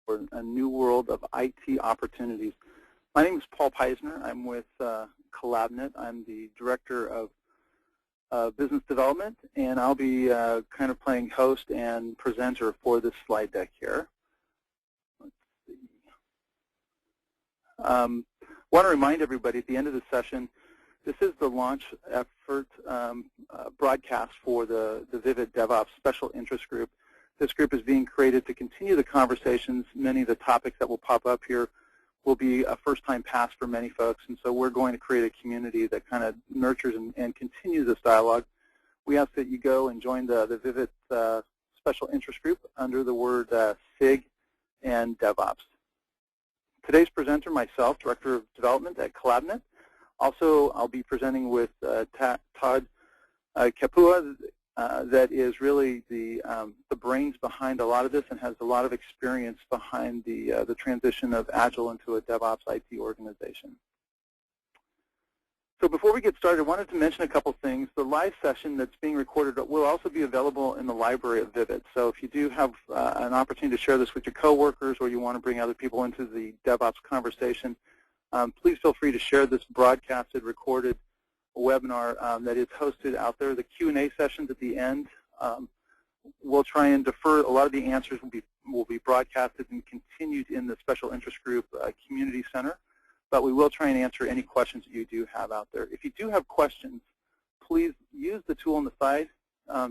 for a new world of IT opportunities. My name is Paul Peisner. I'm with CollabNet. I'm the Director of Business Development, and I'll be kind of playing host and presenter for this slide deck here. Let's see. Want to remind everybody at the end of the session, this is the launch effort broadcast for the Vivid DevOps Special Interest Group. This group is being created to continue the conversations. Many of the topics that will pop up here will be a first-time pass for many folks, and so we're going to create a community that kind of nurtures and continues this dialogue. We ask that you go and join the Vivid Special Interest Group under the word SIG and DevOps. Today's presenter, myself, Director of Development at CollabNet. Also, I'll be presenting with Todd Kapua, that is really the brains behind a lot of this and has a lot of experience behind the transition of Agile into a DevOps IT organization. So before we get started, I wanted to mention a couple things. The live session that's being recorded will also be available in the library of Vivid. So if you do have an opportunity to share this with your coworkers or you want to bring other people into the DevOps conversation, please feel free to share this broadcasted, recorded webinar that is hosted out there. The Q&A sessions at the end, we'll try and defer. A lot of the answers will be broadcasted and continued in the Special Interest Group Community Center, but we will try and answer any questions that you do have out there. If you do have questions, please use the tool on the side.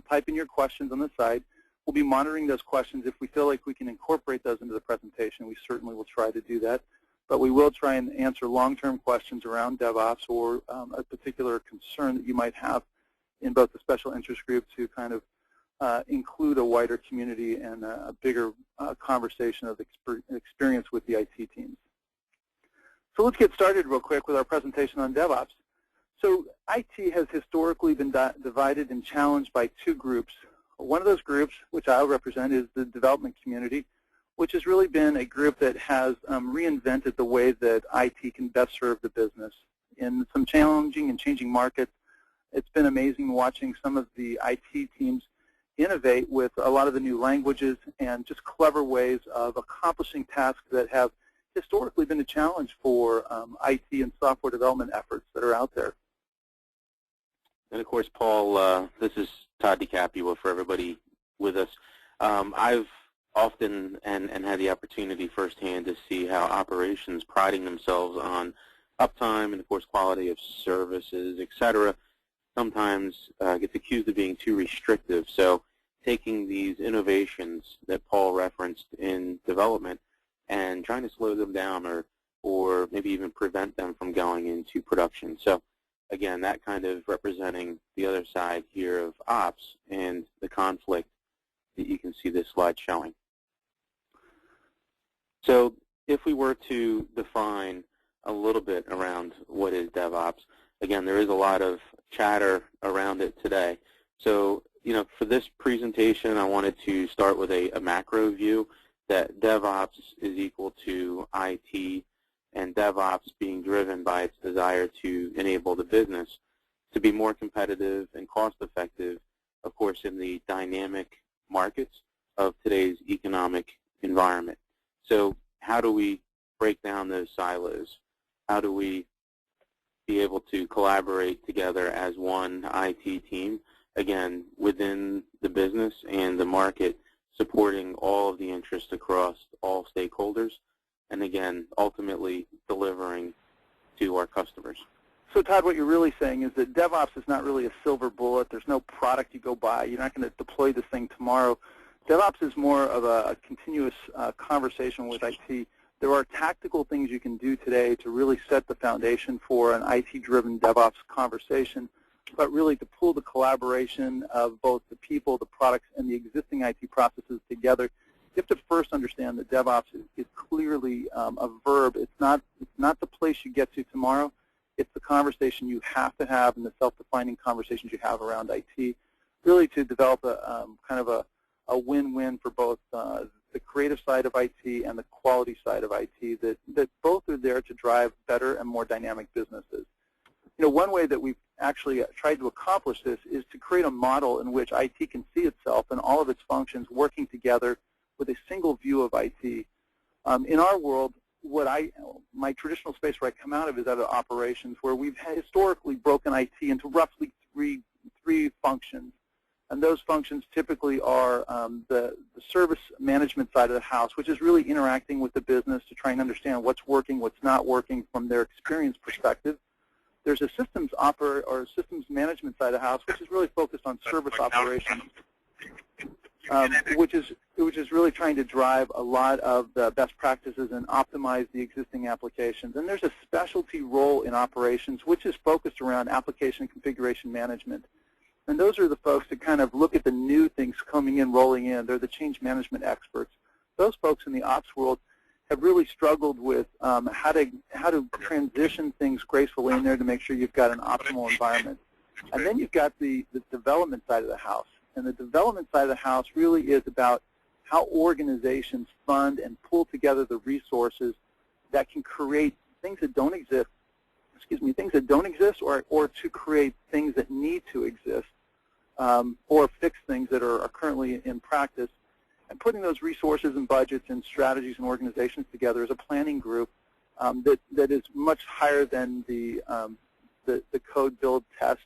Type in your questions on the side. We'll be monitoring those questions. If we feel like we can incorporate those into the presentation, we certainly will try to do that. But we will try and answer long-term questions around DevOps or a particular concern that you might have in both the Special Interest Group to kind of include a wider community and a bigger conversation of experience with the IT teams. So let's get started real quick with our presentation on DevOps. So IT has historically been divided and challenged by two groups. One of those groups, which I'll represent, is the development community, which has really been a group that has reinvented the way that IT can best serve the business. In some challenging and changing markets, it's been amazing watching some of the IT teams innovate with a lot of the new languages and just clever ways of accomplishing tasks that have historically been a challenge for IT and software development efforts that are out there. And of course, Paul, this is Todd DeCapua for everybody with us. I've often and had the opportunity firsthand to see how operations priding themselves on uptime and, of course, quality of services, et cetera, sometimes gets accused of being too restrictive. So taking these innovations that Paul referenced in development and trying to slow them down or maybe even prevent them from going into production. So again, that kind of representing the other side here of ops and the conflict that you can see this slide showing. So if we were to define a little bit around what is DevOps, again, there is a lot of chatter around it today. So, for this presentation, I wanted to start with a macro view that DevOps is equal to IT and DevOps being driven by its desire to enable the business to be more competitive and cost-effective, of course, in the dynamic markets of today's economic environment. So how do we break down those silos? How do we be able to collaborate together as one IT team, again, within the business and the market, supporting all of the interests across all stakeholders, and again, ultimately delivering to our customers? So Todd, what you're really saying is that DevOps is not really a silver bullet. There's no product you go buy. You're not going to deploy this thing tomorrow. DevOps is more of a continuous conversation with IT. There are tactical things you can do today to really set the foundation for an IT-driven DevOps conversation, but really to pull the collaboration of both the people, the products, and the existing IT processes together. You have to first understand that DevOps is clearly a verb. It's not the place you get to tomorrow. It's the conversation you have to have and the self-defining conversations you have around IT, really to develop a kind of a win-win for both the creative side of IT and the quality side of IT, that both are there to drive better and more dynamic businesses. One way that we've actually tried to accomplish this is to create a model in which IT can see itself and all of its functions working together with a single view of IT. In our world, my traditional space where I come out of is out of operations, where we've historically broken IT into roughly three functions. And those functions typically are the service management side of the house, which is really interacting with the business to try and understand what's working, what's not working from their experience perspective. There's a systems management side of the house, which is really focused on service operations, which is really trying to drive a lot of the best practices and optimize the existing applications. And there's a specialty role in operations, which is focused around application configuration management. And those are the folks that kind of look at the new things coming in, rolling in. They're the change management experts. Those folks in the ops world have really struggled with how to transition things gracefully in there to make sure you've got an optimal environment. And then you've got the development side of the house. And the development side of the house really is about how organizations fund and pull together the resources that can create things that don't exist, or to create things that need to exist, or fix things that are currently in practice, and putting those resources and budgets and strategies and organizations together as a planning group that is much higher than the code, build, test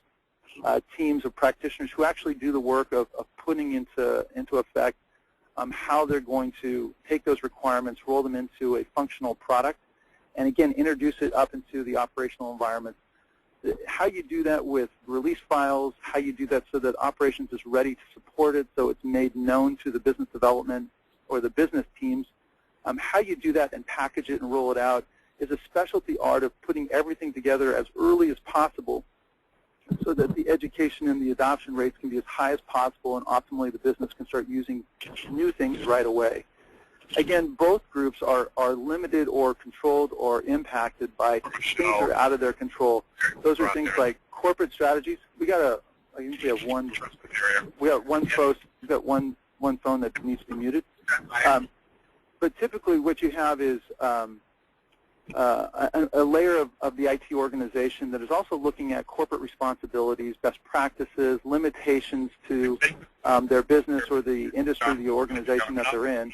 teams of practitioners who actually do the work of putting into effect how they're going to take those requirements, roll them into a functional product, and again, introduce it up into the operational environment. How you do that with release files, how you do that so that operations is ready to support it, so it's made known to the business development or the business teams. How you do that and package it and roll it out is a specialty art of putting everything together as early as possible so that the education and the adoption rates can be as high as possible, and optimally the business can start using new things right away. Again, both groups are limited or controlled or impacted by things that are out of their control. Those are things like corporate strategies. I usually have one phone that needs to be muted. But typically what you have is a layer of the IT organization that is also looking at corporate responsibilities, best practices, limitations to their business or the industry, the organization that they're in.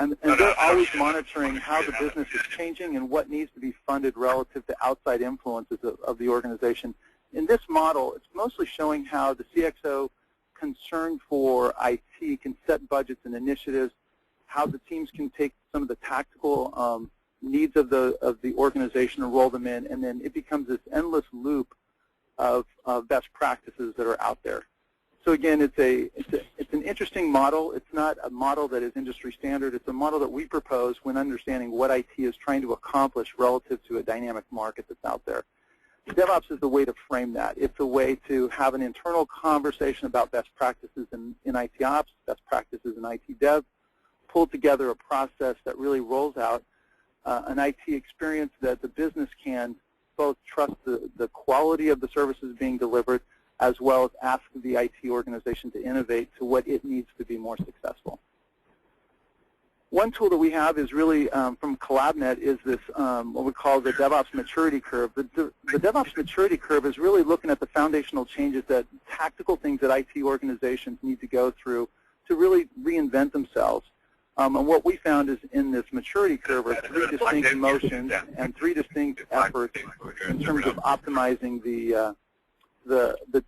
And they're always monitoring how the business is changing and what needs to be funded relative to outside influences of the organization. In this model, it's mostly showing how the CXO concerned for IT can set budgets and initiatives, how the teams can take some of the tactical needs of the organization and roll them in, and then it becomes this endless loop of best practices that are out there. So again, it's an interesting model. It's not a model that is industry standard. It's a model that we propose when understanding what IT is trying to accomplish relative to a dynamic market that's out there. DevOps is the way to frame that. It's a way to have an internal conversation about best practices in IT ops, best practices in IT dev, pull together a process that really rolls out an IT experience that the business can both trust the quality of the services being delivered, as well as ask the IT organization to innovate to what it needs to be more successful. One tool that we have is really from CollabNet is this what we call the DevOps maturity curve. The DevOps maturity curve is really looking at the foundational changes, that tactical things that IT organizations need to go through to really reinvent themselves. And what we found is in this maturity curve are three distinct motions and three distinct efforts in terms of optimizing the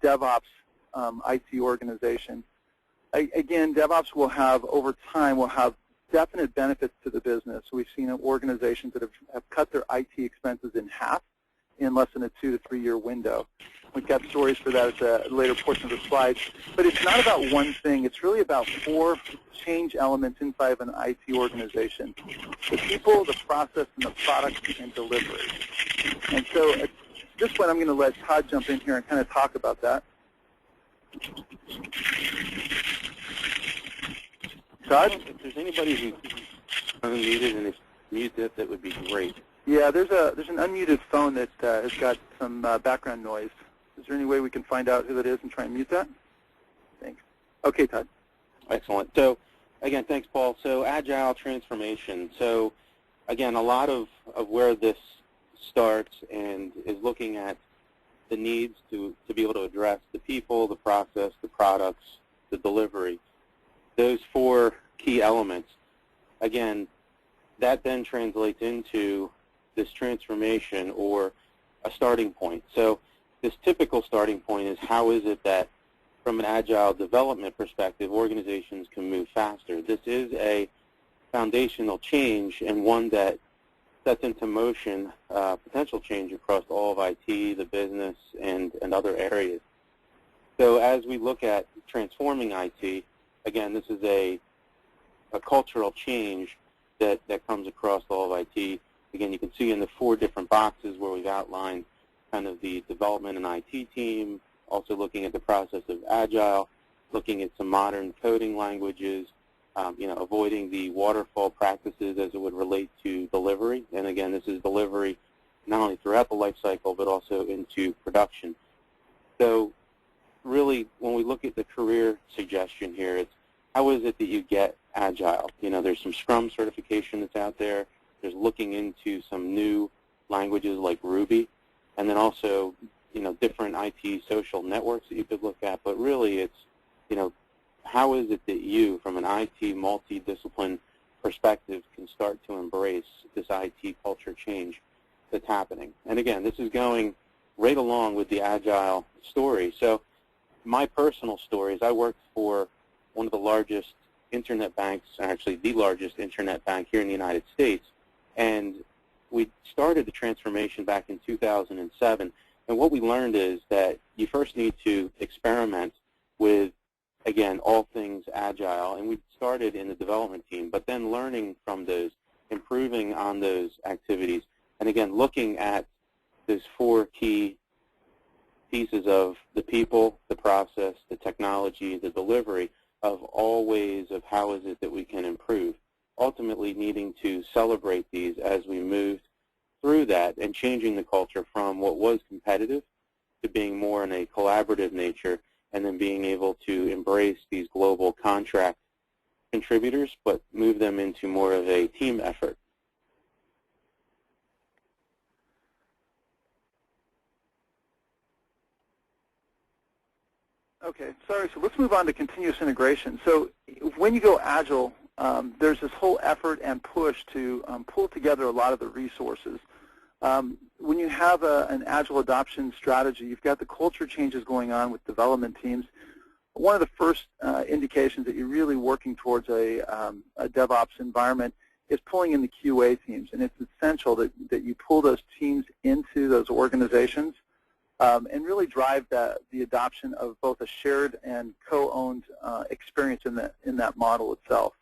DevOps IT organization. Again, DevOps will have, over time, definite benefits to the business. We've seen organizations that have cut their IT expenses in half in less than a 2 to 3 year window. We've got stories for that at the later portion of the slides. But it's not about one thing. It's really about 4 change elements inside of an IT organization: the people, the process, and the product and delivery. And so at this point, I'm going to let Todd jump in here and kind of talk about that. Todd? If there's anybody who's unmuted and is muted, that would be great. Yeah, there's an unmuted phone that has got some background noise. Is there any way we can find out who that is and try and mute that? Thanks. Okay, Todd. Excellent. So, again, thanks, Paul. So, agile transformation. So, again, a lot of where this starts and is looking at the needs to be able to address the people, the process, the products, the delivery. Those 4 key elements. Again, that then translates into this transformation or a starting point. So this typical starting point is, how is it that from an agile development perspective organizations can move faster? This is a foundational change, and one that sets into motion potential change across all of IT, the business, and other areas. So as we look at transforming IT, again, this is a cultural change that comes across all of IT. Again, you can see in the 4 different boxes where we've outlined kind of the development and IT team, also looking at the process of Agile, looking at some modern coding languages, avoiding the waterfall practices as it would relate to delivery. And again, this is delivery not only throughout the life cycle, but also into production. So really, when we look at the career suggestion here, it's how is it that you get Agile? There's some Scrum certification that's out there. There's looking into some new languages like Ruby, and then also, different IT social networks that you could look at. But really, it's, how is it that you, from an IT multidiscipline perspective, can start to embrace this IT culture change that's happening? And again, this is going right along with the Agile story. So my personal story is I worked for one of the largest internet banks, actually the largest internet bank here in the United States, and we started the transformation back in 2007. And what we learned is that you first need to experiment with, again, all things Agile. And we started in the development team, but then learning from those, improving on those activities, and again, looking at those 4 key pieces of the people, the process, the technology, the delivery, of all ways of how is it that we can improve. Ultimately needing to celebrate these as we moved through that and changing the culture from what was competitive to being more in a collaborative nature, and then being able to embrace these global contract contributors, but move them into more of a team effort. Okay, sorry, so let's move on to continuous integration. So when you go Agile, there's this whole effort and push to pull together a lot of the resources. When you have an Agile adoption strategy, you've got the culture changes going on with development teams. One of the first indications that you're really working towards a DevOps environment is pulling in the QA teams, and it's essential that you pull those teams into those organizations and really drive the adoption of both a shared and co-owned experience in that model itself.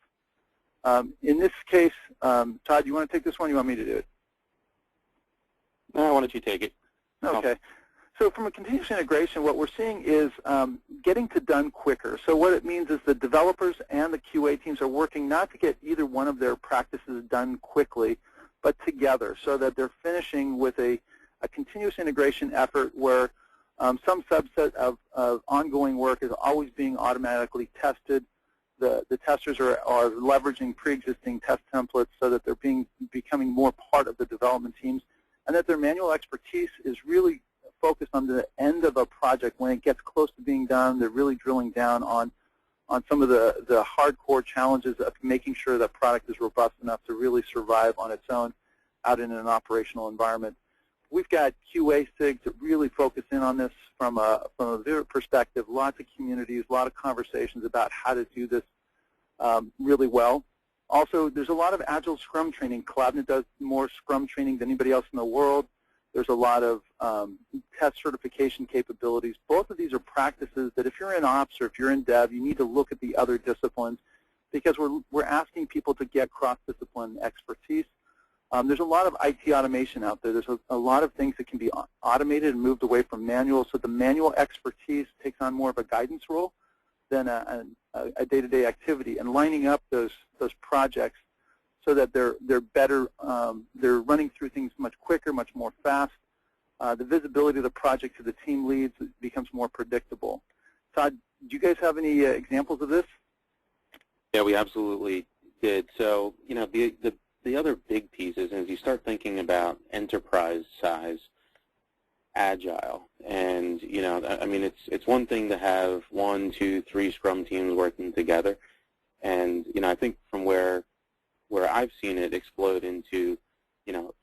In this case, Todd, you want to take this one? You want me to do it? No, why don't you take it? Okay. So from a continuous integration, what we're seeing is getting to done quicker. So what it means is the developers and the QA teams are working not to get either one of their practices done quickly, but together, so that they're finishing with a continuous integration effort where some subset of ongoing work is always being automatically tested. The testers are leveraging pre-existing test templates so that they're becoming more part of the development teams, and that their manual expertise is really focused on the end of a project. When it gets close to being done, they're really drilling down on some of the hardcore challenges of making sure that product is robust enough to really survive on its own out in an operational environment. We've got QA SIG to really focus in on this from a viewer perspective. Lots of communities, a lot of conversations about how to do this really well. Also, there's a lot of Agile Scrum training. Collabnet does more Scrum training than anybody else in the world. There's a lot of test certification capabilities. Both of these are practices that if you're in ops or if you're in dev, you need to look at the other disciplines, because we're asking people to get cross-discipline expertise. There's a lot of IT automation out there. There's a lot of things that can be automated and moved away from manual, so the manual expertise takes on more of a guidance role than a day-to-day activity, and lining up those projects so that they're better, they're running through things much quicker, much more fast. The visibility of the project to the team leads becomes more predictable. Todd, do you guys have any examples of this? Yeah, we absolutely did. So, the other big piece is as you start thinking about enterprise size Agile, and I mean, it's one thing to have 1, 2, 3 Scrum teams working together, and I think from where where I've seen it explode into,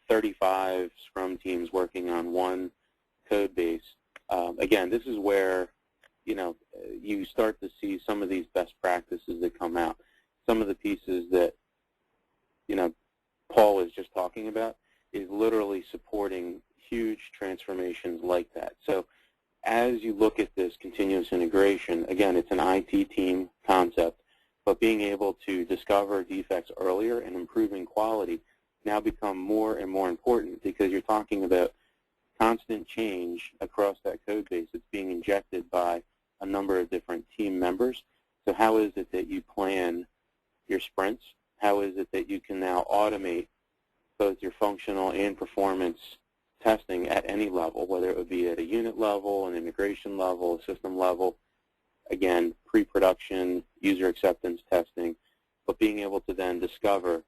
35 Scrum teams working on one code base. Again, this is where, you start to see some of these best practices that come out. Some of the pieces that, Paul was just talking about is literally supporting huge transformations like that. So as you look at this continuous integration, again, it's an IT team concept, but being able to discover defects earlier and improving quality now become more and more important, because you're talking about constant change across that code base that's being injected by a number of different team members. So how is it that you plan your sprints? How is it that you can now automate both your functional and performance testing at any level, whether it would be at a unit level, an integration level, a system level, again, pre-production, user acceptance testing, but being able to then discover,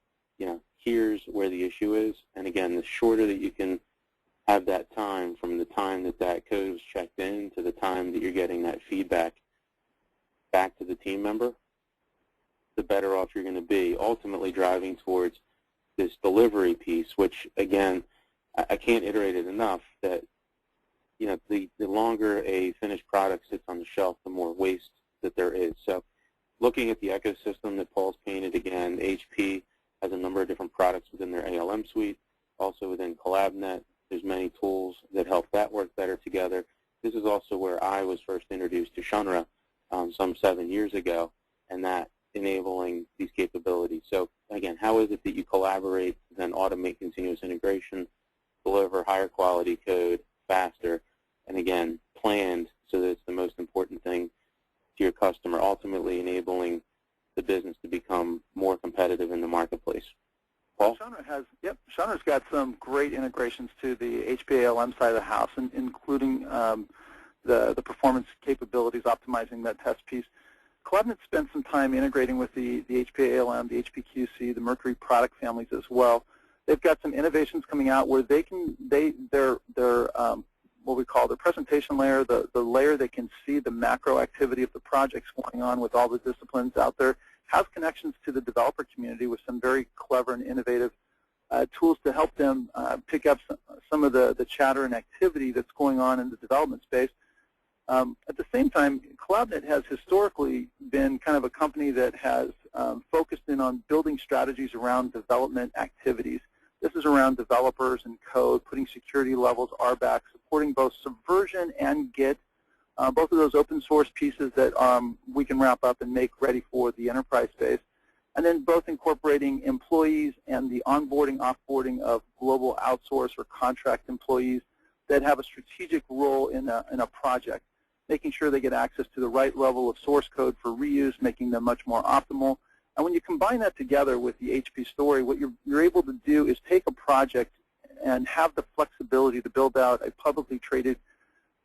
here's where the issue is. And again, the shorter that you can have that time from the time that that code was checked in to the time that you're getting that feedback back to the team member, the better off you're going to be, ultimately driving towards this delivery piece, which, again, I can't iterate it enough that, the longer a finished product sits on the shelf, the more waste that there is. So looking at the ecosystem that Paul's painted, again, HP has a number of different products within their ALM suite. Also within CollabNet, there's many tools that help that work better together. This is also where I was first introduced to Shunra some 7 years ago, and that enabling these capabilities. So again, how is it that you collaborate, then automate continuous integration, deliver higher quality code faster, and again, planned so that it's the most important thing to your customer, ultimately enabling the business to become more competitive in the marketplace. Paul? Shunra's got some great integrations to the HPALM side of the house, including the performance capabilities, optimizing that test piece. CollabNet spent some time integrating with the HPALM, the HPQC, the Mercury product families as well. They've got some innovations coming out where their what we call their presentation layer, the layer that can see the macro activity of the projects going on with all the disciplines out there, has connections to the developer community with some very clever and innovative tools to help them pick up some of the chatter and activity that's going on in the development space. At the same time, CollabNet has historically been kind of a company that has focused in on building strategies around development activities. This is around developers and code, putting security levels, RBAC, supporting both Subversion and Git, both of those open source pieces that we can wrap up and make ready for the enterprise space. And then both incorporating employees and the onboarding, offboarding of global outsource or contract employees that have a strategic role in a project, making sure they get access to the right level of source code for reuse, making them much more optimal. And when you combine that together with the HP story, what you're able to do is take a project and have the flexibility to build out a publicly traded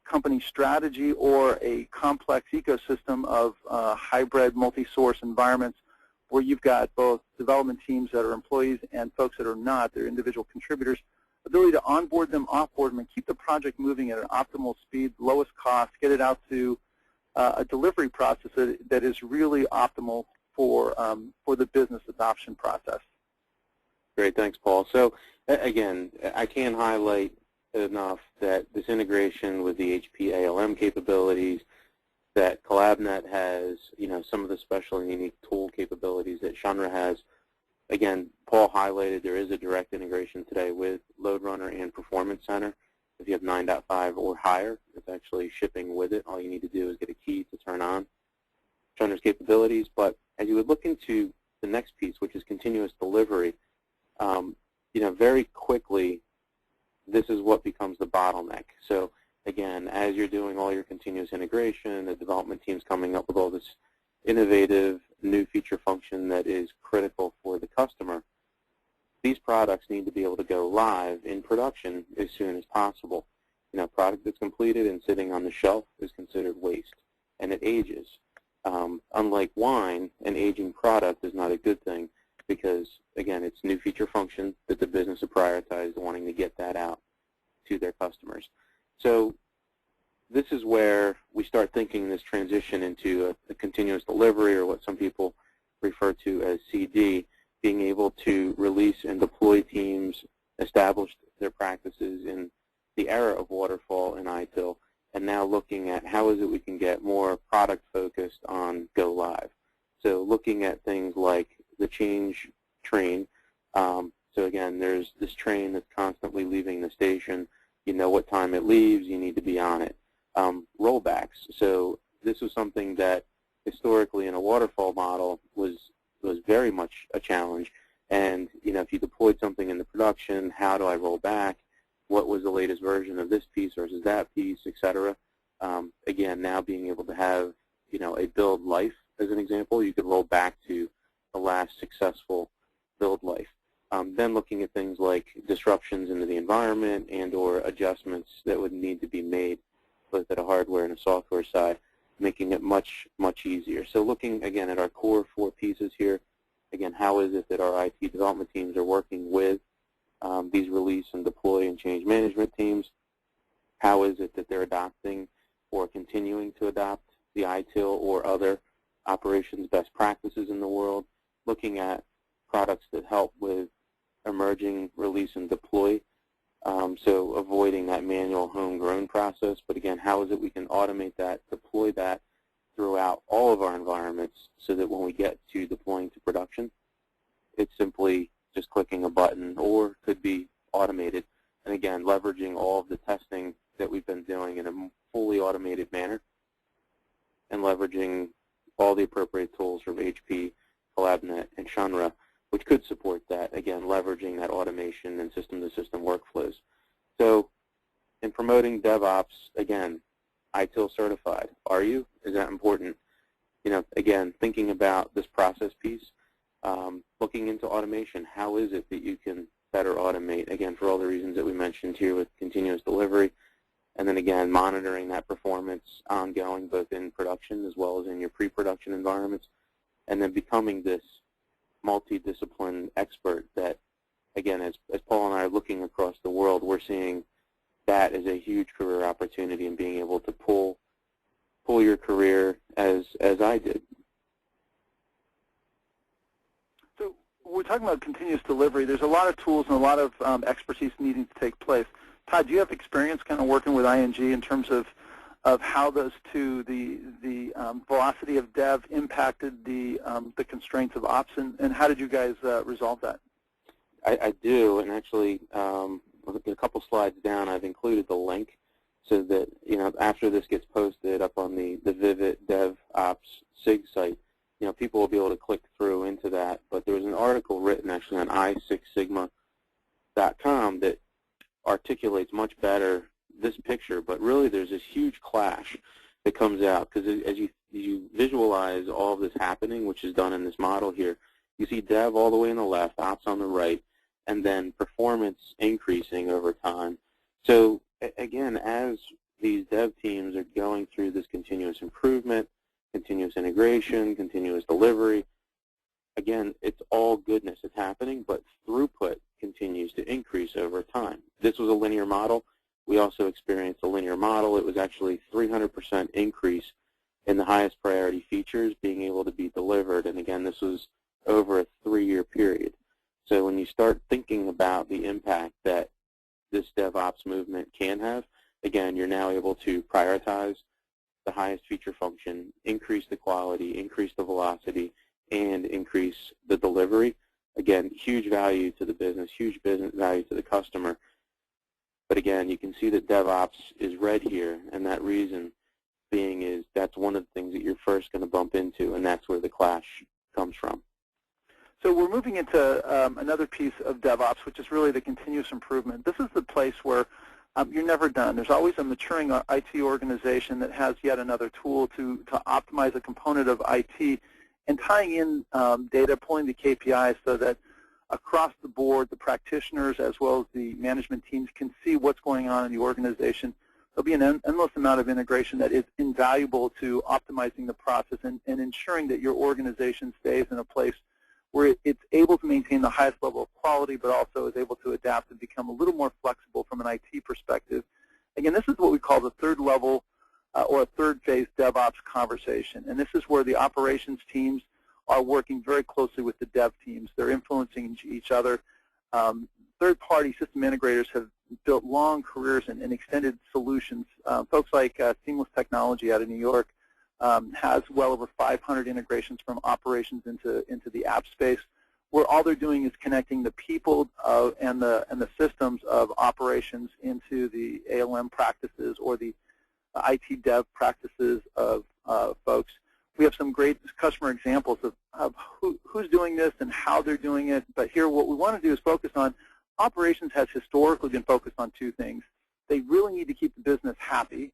company strategy or a complex ecosystem of hybrid multi-source environments where you've got both development teams that are employees and folks that are not, they're individual contributors, ability to onboard them, offboard them, and keep the project moving at an optimal speed, lowest cost, get it out to a delivery process that is really optimal for the business adoption process. Great, thanks, Paul. So again, I can't highlight enough that this integration with the HP ALM capabilities, that CollabNet has, some of the special and unique tool capabilities that Shunra has. Again, Paul highlighted there is a direct integration today with LoadRunner and Performance Center. If you have 9.5 or higher, it's actually shipping with it. All you need to do is get a key to turn on Shunra's capabilities. But as you would look into the next piece, which is continuous delivery, very quickly, this is what becomes the bottleneck. So again, as you're doing all your continuous integration, the development team's coming up with all this innovative new feature function that is critical for the customer, these products need to be able to go live in production as soon as possible. A product that's completed and sitting on the shelf is considered waste, and it ages. Unlike wine, an aging product is not a good thing because, again, it's new feature function that the business has prioritized wanting to get that out to their customers. So this is where we start thinking this transition into a continuous delivery, or what some people refer to as CD, being able to release and deploy teams, establish their practices in the era of waterfall and ITIL, and now looking at how is it we can get more product-focused on go live. So looking at things like the change train. So again, there's this train that's constantly leaving the station. You know what time it leaves. You need to be on it. Rollbacks. So this was something that historically in a waterfall model was very much a challenge. And if you deployed something into production, how do I roll back? What was the latest version of this piece versus that piece, et cetera? Again, now being able to have a build life as an example, you could roll back to the last successful build life. Then looking at things like disruptions into the environment and or adjustments that would need to be made both at a hardware and a software side, making it much, much easier. So looking, again, at our core 4 pieces here, again, how is it that our IT development teams are working with these release and deploy and change management teams? How is it that they're adopting or continuing to adopt the ITIL or other operations best practices in the world? Looking at products that help with emerging release and deploy, so avoiding that manual homegrown process. But again, how is it we can automate that, deploy that throughout all of our environments so that when we get to deploying to production, it's simply just clicking a button or could be automated. And again, leveraging all of the testing that we've been doing in a fully automated manner and leveraging all the appropriate tools from HP, CollabNet, and Shunra, which could support that, again, leveraging that automation and system-to-system workflows. So in promoting DevOps, again, ITIL certified. Are you? Is that important? Again, thinking about this process piece, looking into automation. How is it that you can better automate? Again, for all the reasons that we mentioned here with continuous delivery. And then again, monitoring that performance ongoing, both in production as well as in your pre-production environments. And then becoming this multidiscipline expert that, again, as Paul and I are looking across the world, we're seeing that as a huge career opportunity and being able to pull your career as I did. So we're talking about continuous delivery. There's a lot of tools and a lot of expertise needing to take place. Todd, do you have experience kind of working with ING in terms of how those two, the velocity of dev impacted the constraints of ops, and how did you guys resolve that? I do, and actually, a couple slides down, I've included the link so that after this gets posted up on the Vivid DevOps SIG site, people will be able to click through into that. But there was an article written actually on i6sigma.com that articulates much better this picture, but really there's this huge clash that comes out because as you visualize all of this happening, which is done in this model here, you see dev all the way on the left, ops on the right, and then performance increasing over time. So again, as these dev teams are going through this continuous improvement, continuous integration, continuous delivery, again, it's all goodness that's happening, but throughput continues to increase over time. This was a linear model. We also experienced a linear model. It was actually 300% increase in the highest priority features being able to be delivered. And again, this was over a 3-year period. So when you start thinking about the impact that this DevOps movement can have, again, you're now able to prioritize the highest feature function, increase the quality, increase the velocity, and increase the delivery. Again, huge value to the business, huge business value to the customer. But again, you can see that DevOps is red here, and that reason being is that's one of the things that you're first going to bump into, and that's where the clash comes from. So we're moving into another piece of DevOps, which is really the continuous improvement. This is the place where you're never done. There's always a maturing IT organization that has yet another tool to optimize a component of IT, and tying in data, pulling the KPIs so that across the board, the practitioners as well as the management teams can see what's going on in the organization. There'll be an endless amount of integration that is invaluable to optimizing the process and ensuring that your organization stays in a place where it's able to maintain the highest level of quality, but also is able to adapt and become a little more flexible from an IT perspective. Again, this is what we call the third level or a third phase DevOps conversation. And this is where the operations teams are working very closely with the dev teams. They're influencing each other. Third-party system integrators have built long careers in extended solutions. Folks like Seamless Technology out of New York has well over 500 integrations from operations into the app space, where all they're doing is connecting the people and the systems of operations into the ALM practices or the IT dev practices of folks. We have some great customer examples of who's doing this and how they're doing it. But here what we want to do is focus on operations has historically been focused on two things. They really need to keep the business happy,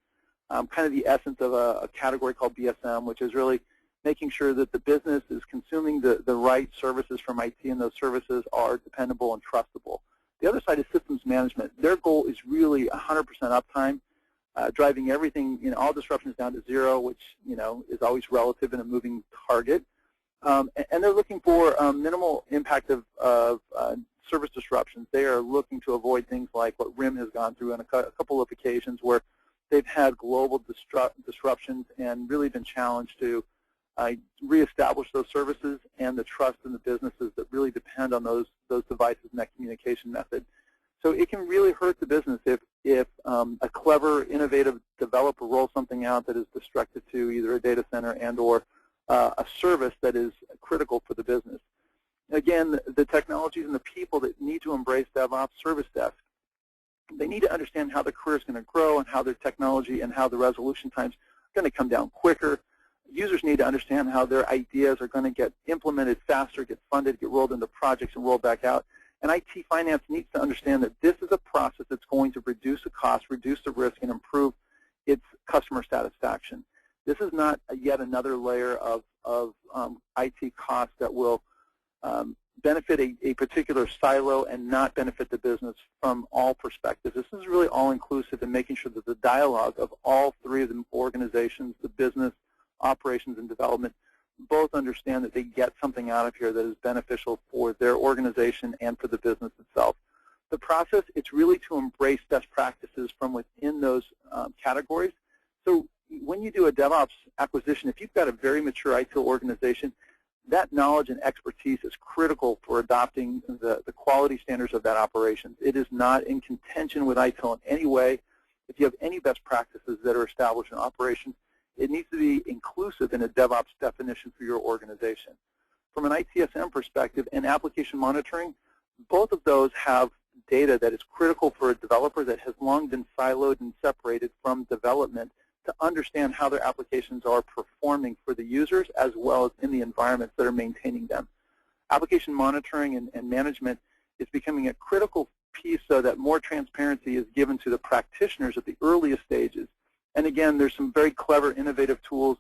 kind of the essence of a category called BSM, which is really making sure that the business is consuming the right services from IT and those services are dependable and trustable. The other side is systems management. Their goal is really 100% uptime, driving everything, all disruptions down to zero, which, is always relative in a moving target. And they're looking for minimal impact of service disruptions. They are looking to avoid things like what RIM has gone through on a couple of occasions where they've had global disruptions and really been challenged to reestablish those services and the trust in the businesses that really depend on those devices and that communication method. So it can really hurt the business if a clever, innovative developer rolls something out that is destructive to either a data center and or a service that is critical for the business. Again, the technologies and the people that need to embrace DevOps, service desk, they need to understand how their career is going to grow and how their technology and how the resolution times are going to come down quicker. Users need to understand how their ideas are going to get implemented faster, get funded, get rolled into projects and rolled back out. And IT finance needs to understand that this is a process that's going to reduce the cost, reduce the risk, and improve its customer satisfaction. This is not yet another layer of IT costs that will benefit a particular silo and not benefit the business from all perspectives. This is really all-inclusive in making sure that the dialogue of all three of the organizations, the business, operations, and development, both understand that they get something out of here that is beneficial for their organization and for the business itself. The process, it's really to embrace best practices from within those categories. So when you do a DevOps acquisition, if you've got a very mature ITIL organization, that knowledge and expertise is critical for adopting the quality standards of that operation. It is not in contention with ITIL in any way. If you have any best practices that are established in operations, it needs to be inclusive in a DevOps definition for your organization. From an ITSM perspective and application monitoring, both of those have data that is critical for a developer that has long been siloed and separated from development to understand how their applications are performing for the users as well as in the environments that are maintaining them. Application monitoring and management is becoming a critical piece so that more transparency is given to the practitioners at the earliest stages. And again, there's some very clever, innovative tools.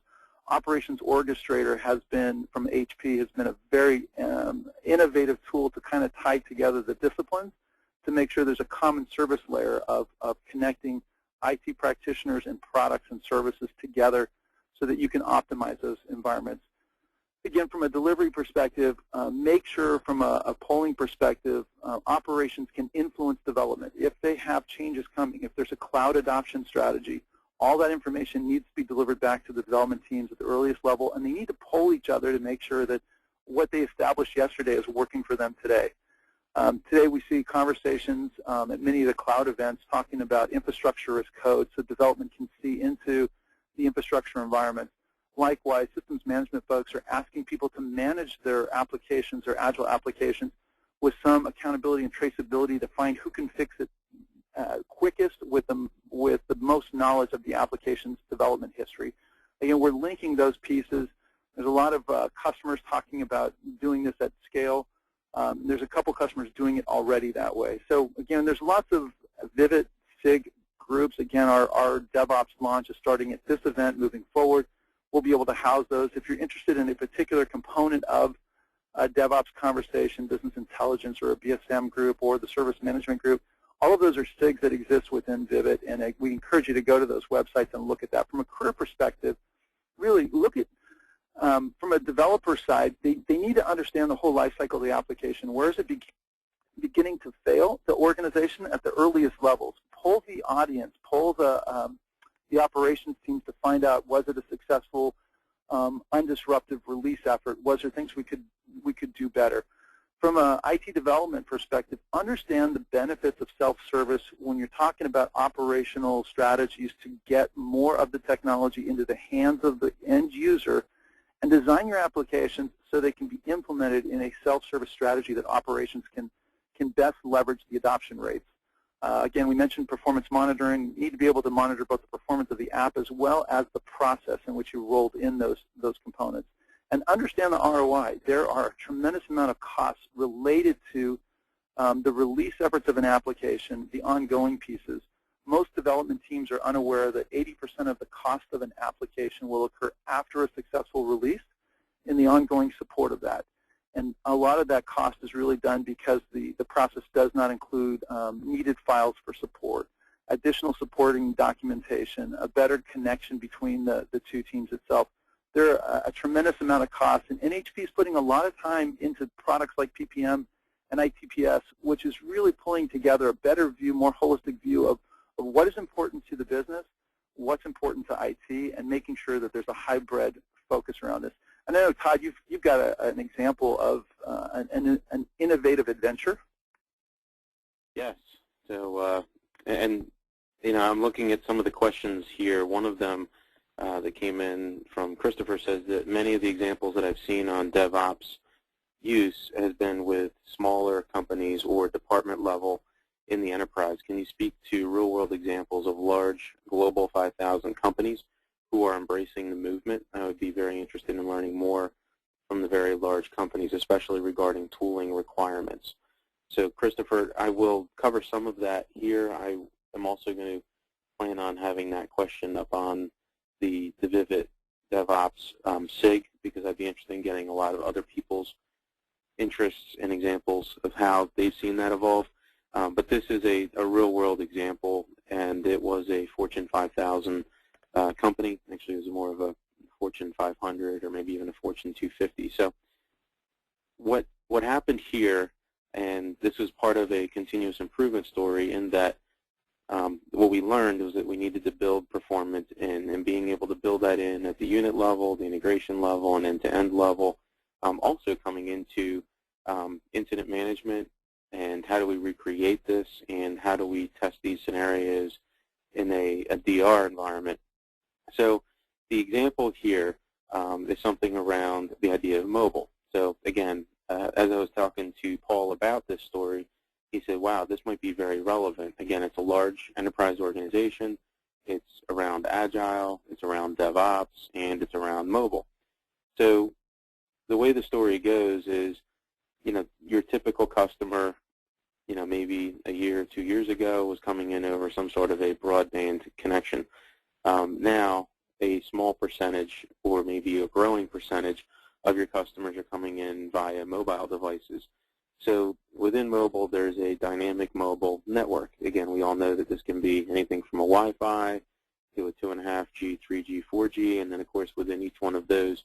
Operations Orchestrator has been, from HP, has been a very innovative tool to kind of tie together the disciplines to make sure there's a common service layer of connecting IT practitioners and products and services together so that you can optimize those environments. Again, from a delivery perspective, make sure from a polling perspective, operations can influence development. If they have changes coming, if there's a cloud adoption strategy, all that information needs to be delivered back to the development teams at the earliest level, and they need to poll each other to make sure that what they established yesterday is working for them today. Today we see conversations at many of the cloud events talking about infrastructure as code so development can see into the infrastructure environment. Likewise, systems management folks are asking people to manage their applications, their agile applications, with some accountability and traceability to find who can fix it quickest with the most knowledge of the application's development history. Again, we're linking those pieces. There's a lot of customers talking about doing this at scale. There's a couple customers doing it already that way. So again, there's lots of Vivid SIG groups. Again, our DevOps launch is starting at this event moving forward. We'll be able to house those. If you're interested in a particular component of a DevOps conversation, business intelligence, or a BSM group, or the service management group, all of those are SIGs that exist within Vivid, and we encourage you to go to those websites and look at that. From a career perspective, really look at, from a developer side, they need to understand the whole life cycle of the application. Where is it beginning to fail, the organization, at the earliest levels? Poll the audience, poll the operations teams to find out, was it a successful undisruptive release effort? Was there things we could do better? From an IT development perspective, understand the benefits of self-service when you're talking about operational strategies to get more of the technology into the hands of the end user, and design your applications so they can be implemented in a self-service strategy that operations can best leverage the adoption rates. Again, we mentioned performance monitoring. You need to be able to monitor both the performance of the app as well as the process in which you rolled in those components. And understand the ROI. There are a tremendous amount of costs related to the release efforts of an application, the ongoing pieces. Most development teams are unaware that 80% of the cost of an application will occur after a successful release in the ongoing support of that. And a lot of that cost is really done because the process does not include needed files for support, additional supporting documentation, a better connection between the two teams itself. There are a tremendous amount of costs, and NHP is putting a lot of time into products like PPM and ITPS, which is really pulling together a better view, more holistic view of what is important to the business, what's important to IT, and making sure that there's a hybrid focus around this. And I know, Todd, you've got an example of an innovative adventure. Yes. So, and you know, I'm looking at some of the questions here. One of them that came in from Christopher says that many of the examples that I've seen on DevOps use has been with smaller companies or department level in the enterprise. Can you speak to real-world examples of large global 5,000 companies who are embracing the movement? I would be very interested in learning more from the very large companies, especially regarding tooling requirements. So, Christopher, I will cover some of that here. I am also going to plan on having that question up on the Vivid DevOps SIG, because I'd be interested in getting a lot of other people's interests and examples of how they've seen that evolve. But this is a real-world example, and it was a Fortune 5,000 company. Actually, it was more of a Fortune 500 or maybe even a Fortune 250. So what happened here, and this was part of a continuous improvement story, in that what we learned was that we needed to build performance in, and being able to build that in at the unit level, the integration level, and end-to-end level. Also coming into incident management, and how do we recreate this, and how do we test these scenarios in a DR environment. So the example here is something around the idea of mobile. So again, as I was talking to Paul about this story, he said, wow, this might be very relevant. Again, it's a large enterprise organization. It's around Agile, it's around DevOps, and it's around mobile. So the way the story goes is, you know, your typical customer, you know, maybe a year or 2 years ago was coming in over some sort of a broadband connection. Now, a small percentage, or maybe a growing percentage, of your customers are coming in via mobile devices. So within mobile, there's a dynamic mobile network. Again, we all know that this can be anything from a Wi-Fi to a 2.5G, 3G, 4G, and then, of course, within each one of those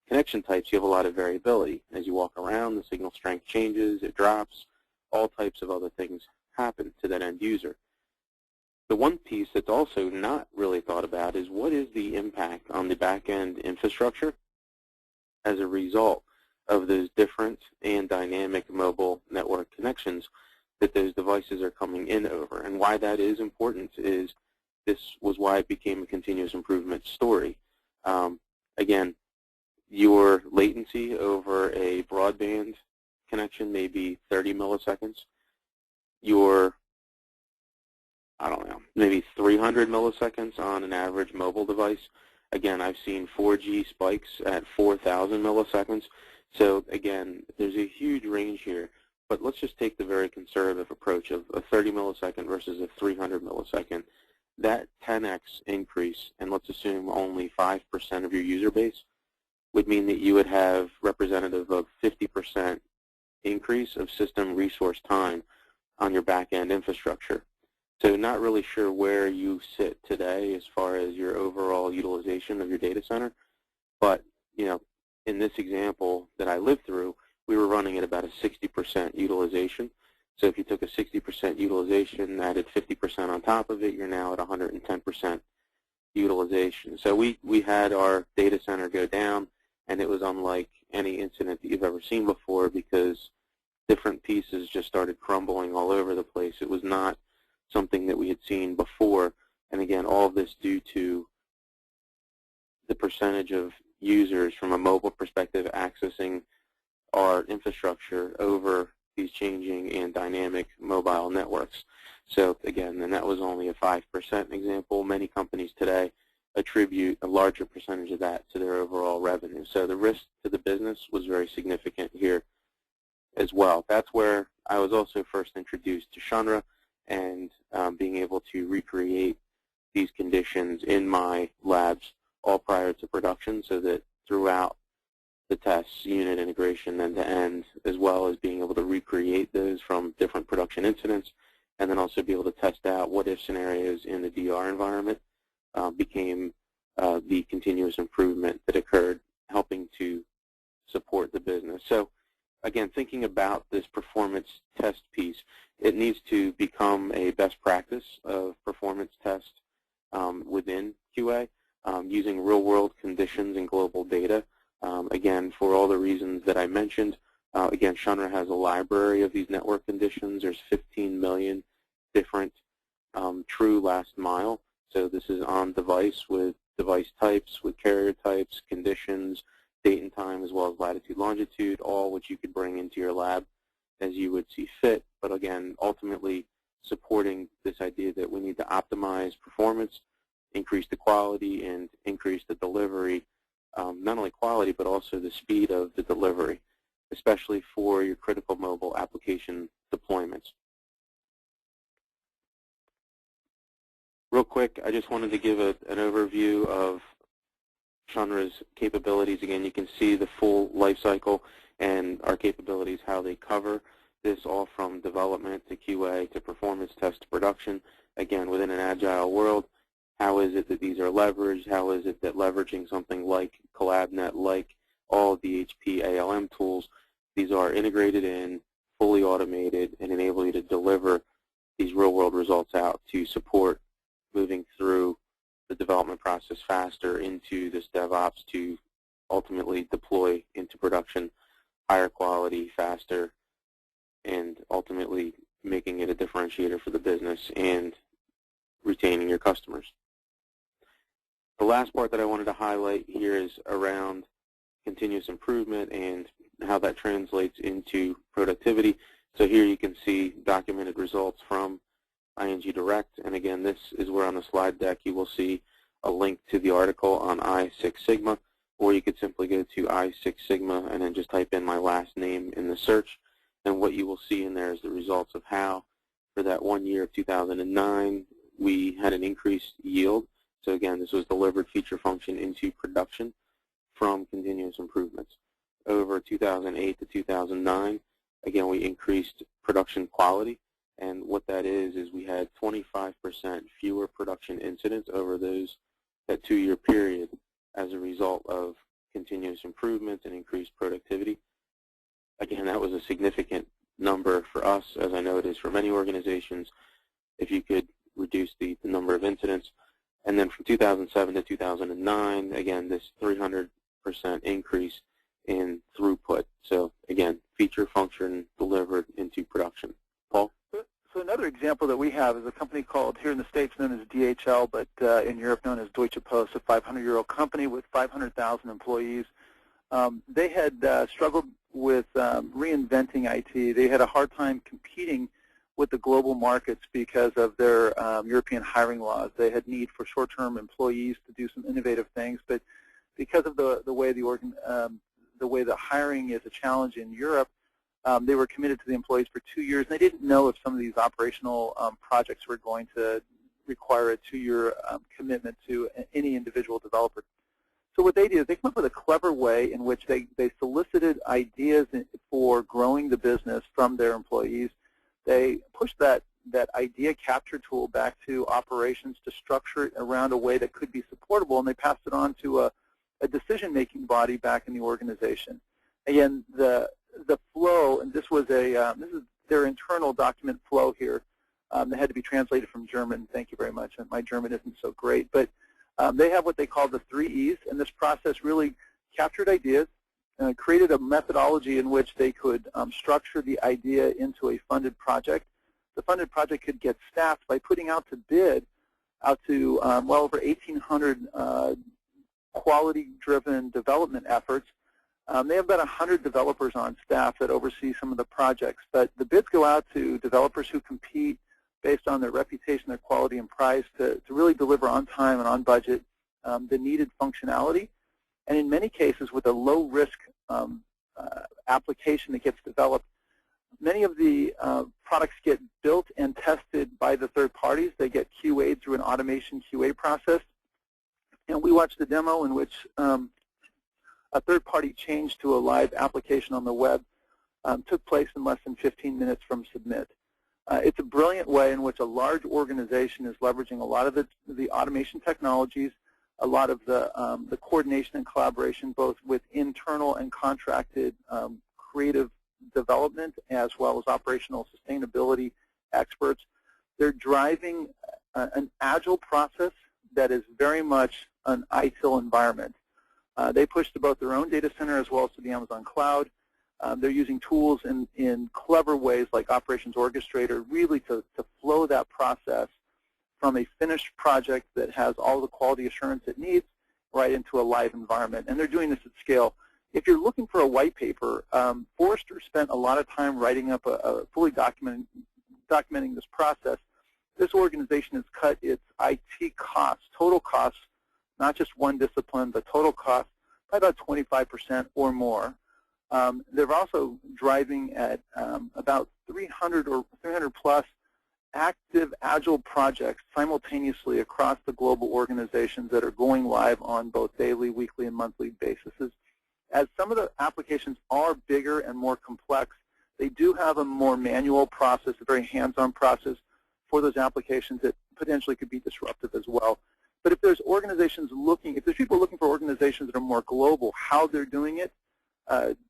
connection types, you have a lot of variability. As you walk around, the signal strength changes, it drops, all types of other things happen to that end user. The one piece that's also not really thought about is, what is the impact on the back-end infrastructure as a result of those different and dynamic mobile network connections that those devices are coming in over. And why that is important is, this was why it became a continuous improvement story. Again, your latency over a broadband connection may be 30 milliseconds. Your, I don't know, maybe 300 milliseconds on an average mobile device. Again, I've seen 4G spikes at 4,000 milliseconds. So again, there's a huge range here. But let's just take the very conservative approach of a 30 millisecond versus a 300 millisecond. That 10x increase, and let's assume only 5% of your user base, would mean that you would have representative of 50% increase of system resource time on your back-end infrastructure. So not really sure where you sit today as far as your overall utilization of your data center, but you know, in this example that I lived through, we were running at about a 60% utilization. So if you took a 60% utilization, added 50% on top of it, you're now at 110%. utilization. So we had our data center go down, and it was unlike any incident that you've ever seen before because different pieces just started crumbling all over the place. It was not something that we had seen before. And again, all of this due to the percentage of users from a mobile perspective accessing our infrastructure over these changing and dynamic mobile networks. So again, and that was only a 5% example. Many companies today attribute a larger percentage of that to their overall revenue. So the risk to the business was very significant here as well. That's where I was also first introduced to Shunra and being able to recreate these conditions in my labs all prior to production so that throughout the tests, unit integration end-to-end, as well as being able to recreate those from different production incidents, and then also be able to test out what-if scenarios in the DR environment became the continuous improvement that occurred, helping to support the business. So again, thinking about this performance test piece, it needs to become a best practice of performance test within QA, using real-world conditions and global data. Again, for all the reasons that I mentioned, again, Shunra has a library of these network conditions. There's 15 million different true last mile. So this is on device with device types, with carrier types, conditions, date and time, as well as latitude, longitude, all which you could bring into your lab as you would see fit. But again, ultimately supporting this idea that we need to optimize performance, increase the quality, and increase the delivery, not only quality, but also the speed of the delivery, especially for your critical mobile application deployments. Real quick, I just wanted to give an overview of Shunra's capabilities. Again, you can see the full life cycle and our capabilities, how they cover this, all from development to QA to performance test to production. Again, within an agile world, how is it that these are leveraged? How is it that leveraging something like CollabNet, like all of the HP ALM tools, these are integrated in, fully automated, and enable you to deliver these real-world results out to support moving through the development process faster into this DevOps to ultimately deploy into production higher quality, faster, and ultimately making it a differentiator for the business and retaining your customers. The last part that I wanted to highlight here is around continuous improvement and how that translates into productivity. So here you can see documented results from ING Direct, and again, this is where on the slide deck you will see a link to the article on I-Six Sigma, or you could simply go to I-Six Sigma and then just type in my last name in the search, and what you will see in there is the results of how, for that 1 year of 2009, we had an increased yield. So again, this was delivered feature function into production from continuous improvements. Over 2008 to 2009, again, we increased production quality. And what that is we had 25% fewer production incidents over that 2-year period as a result of continuous improvement and increased productivity. Again, that was a significant number for us, as I know it is for many organizations, if you could reduce the number of incidents. And then from 2007 to 2009, again, this 300% increase in throughput. So again, feature function delivered into production. Paul? So another example that we have is a company called, here in the States, known as DHL, but in Europe known as Deutsche Post, a 500-year-old company with 500,000 employees. They had struggled with reinventing IT. They had a hard time competing with the global markets because of their European hiring laws. They had need for short-term employees to do some innovative things, but because of the way the hiring is a challenge in Europe, they were committed to the employees for 2 years, and they didn't know if some of these operational projects were going to require a 2-year commitment to any individual developer. So what they did is they came up with a clever way in which they solicited ideas for growing the business from their employees. They pushed that idea capture tool back to operations to structure it around a way that could be supportable, and they passed it on to a decision-making body back in the organization. Again, the flow, and this is their internal document flow here. That had to be translated from German. Thank you very much. My German isn't so great, but They have what they call the 3 E's, and this process really captured ideas, created a methodology in which they could structure the idea into a funded project. The funded project could get staffed by putting out to bid out to well over 1,800 quality-driven development efforts. They have about 100 developers on staff that oversee some of the projects, but the bids go out to developers who compete based on their reputation, their quality, and price to really deliver on time and on budget the needed functionality. And in many cases, with a low-risk application that gets developed, many of the products get built and tested by the third parties. They get QA'd through an automation QA process. And we watched the demo in which a third-party change to a live application on the web took place in less than 15 minutes from submit. It's a brilliant way in which a large organization is leveraging a lot of the automation technologies, a lot of the coordination and collaboration, both with internal and contracted creative development, as well as operational sustainability experts. They're driving an agile process that is very much an ITIL environment. They push to both their own data center as well as to the Amazon cloud. They're using tools in clever ways like Operations Orchestrator really to flow that process from a finished project that has all the quality assurance it needs right into a live environment. And they're doing this at scale. If you're looking for a white paper, Forrester spent a lot of time writing up a fully documenting this process. This organization has cut its IT costs, total costs, not just one discipline, but total costs, by about 25% or more. They're also driving at about 300 or 300 plus active agile projects simultaneously across the global organizations that are going live on both daily, weekly, and monthly bases. As some of the applications are bigger and more complex, they do have a more manual process, a very hands-on process for those applications that potentially could be disruptive as well. But if there's organizations looking, if there's people looking for organizations that are more global, how they're doing it,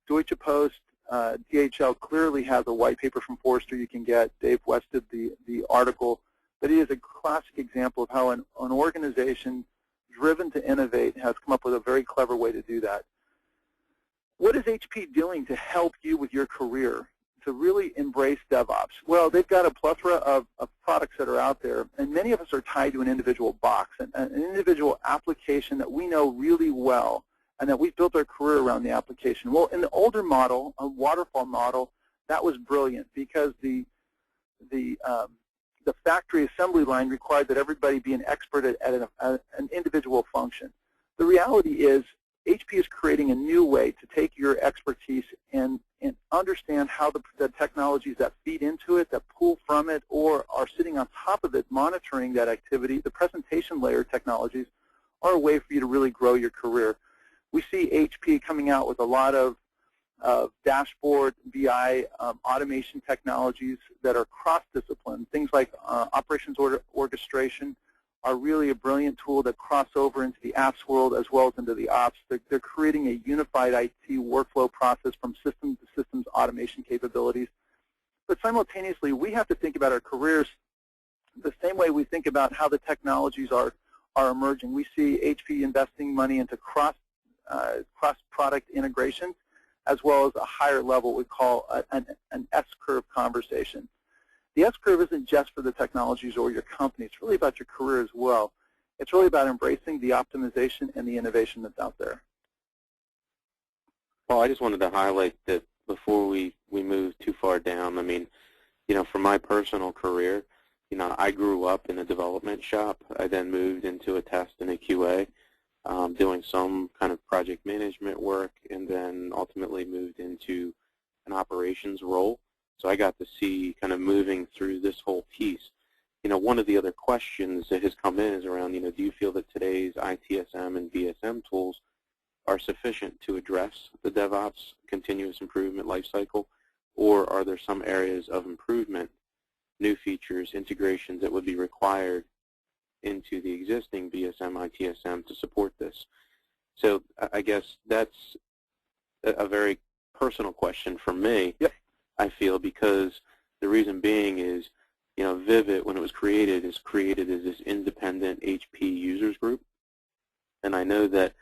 Deutsche Post, DHL clearly has a white paper from Forrester you can get. Dave West did the article. But it is a classic example of how an organization driven to innovate has come up with a very clever way to do that. What is HP doing to help you with your career to really embrace DevOps? Well, they've got a plethora of products that are out there, and many of us are tied to an individual box, an individual application that we know really well, and that we've built our career around the application. Well, in the older model, a waterfall model, that was brilliant because the factory assembly line required that everybody be an expert at an individual function. The reality is HP is creating a new way to take your expertise and understand how the technologies that feed into it, that pull from it, or are sitting on top of it, monitoring that activity, the presentation layer technologies, are a way for you to really grow your career. We see HP coming out with a lot of dashboard, BI, automation technologies that are cross-discipline. Things like operations orchestration are really a brilliant tool that cross over into the apps world as well as into the ops. They're creating a unified IT workflow process from systems to systems automation capabilities. But simultaneously, we have to think about our careers the same way we think about how the technologies are emerging. We see HP investing money into cross-product integration, as well as a higher level we call an S-curve conversation. The S-curve isn't just for the technologies or your company. It's really about your career as well. It's really about embracing the optimization and the innovation that's out there. Well, I just wanted to highlight that before we move too far down. I mean, for my personal career, I grew up in a development shop. I then moved into a test and a QA, doing some kind of project management work, and then ultimately moved into an operations role. So I got to see kind of moving through this whole piece. One of the other questions that has come in is around, do you feel that today's ITSM and VSM tools are sufficient to address the DevOps continuous improvement lifecycle, or are there some areas of improvement, new features, integrations that would be required into the existing VSM, ITSM to support this? So I guess that's a very personal question for me. Yep. I feel, because the reason being is, Vivid, when it was created, is created as this independent HP users group. And I know that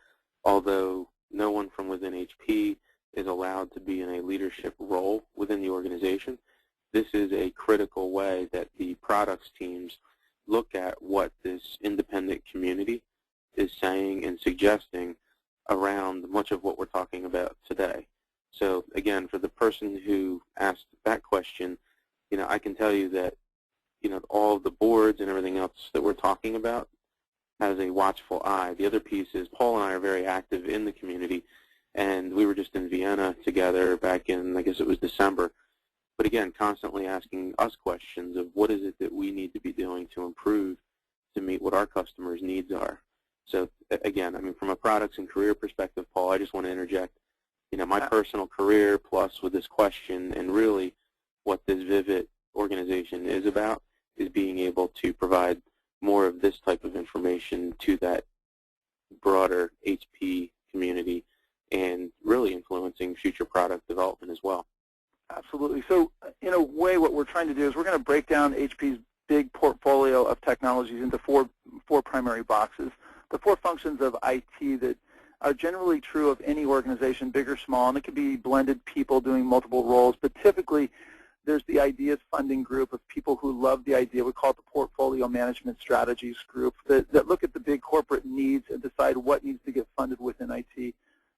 although no one from within HP is allowed to be in a leadership role within the organization, this is a critical way that the products teams look at what this independent community is saying and suggesting around much of what we're talking about today. So again, for the person who asked that question, I can tell you that all of the boards and everything else that we're talking about has a watchful eye. The other piece is Paul and I are very active in the community, and we were just in Vienna together back in, I guess it was December. But again, constantly asking us questions of what is it that we need to be doing to improve to meet what our customers' needs are. So again, I mean, from a products and career perspective, Paul, I just want to interject, my personal career plus with this question, and really what this Vivid organization is about is being able to provide more of this type of information to that broader HP community and really influencing future product development as well. Absolutely. So in a way, what we're trying to do is we're going to break down HP's big portfolio of technologies into four primary boxes. The four functions of IT that are generally true of any organization, big or small, and it could be blended people doing multiple roles, but typically there's the ideas funding group of people who love the idea. We call it the portfolio management strategies group that look at the big corporate needs and decide what needs to get funded within IT.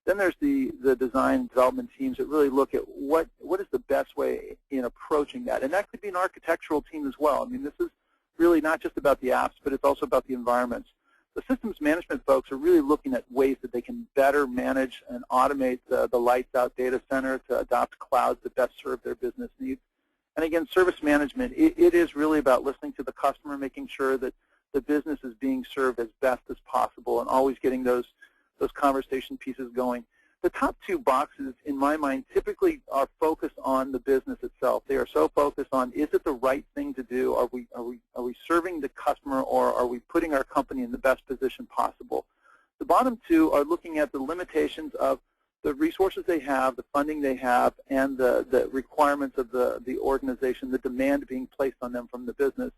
Then there's the design and development teams that really look at what is the best way in approaching that. And that could be an architectural team as well. I mean, this is really not just about the apps, but it's also about the environments. The systems management folks are really looking at ways that they can better manage and automate the lights-out data center to adopt clouds that best serve their business needs. And again, service management, it is really about listening to the customer, making sure that the business is being served as best as possible and always getting those conversation pieces going. The top two boxes, in my mind, typically are focused on the business itself. They are so focused on, is it the right thing to do? Are we serving the customer, or are we putting our company in the best position possible? The bottom two are looking at the limitations of the resources they have, the funding they have, and the requirements of the organization, the demand being placed on them from the business.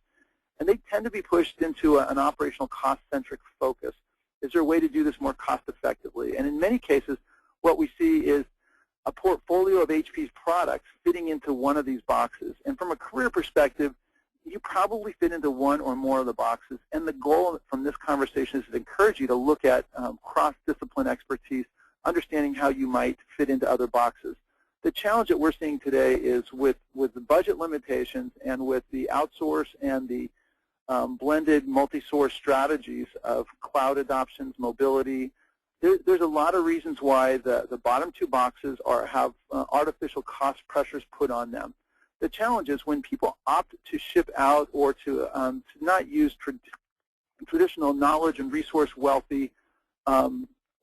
And they tend to be pushed into an operational cost-centric focus. Is there a way to do this more cost-effectively? And in many cases, what we see is a portfolio of HP's products fitting into one of these boxes. And from a career perspective, you probably fit into one or more of the boxes. And the goal from this conversation is to encourage you to look at cross-discipline expertise, understanding how you might fit into other boxes. The challenge that we're seeing today is with the budget limitations and with the outsource and the blended multi-source strategies of cloud adoptions, mobility. There's a lot of reasons why the bottom two boxes have artificial cost pressures put on them. The challenge is when people opt to ship out or to not use traditional knowledge and resource wealthy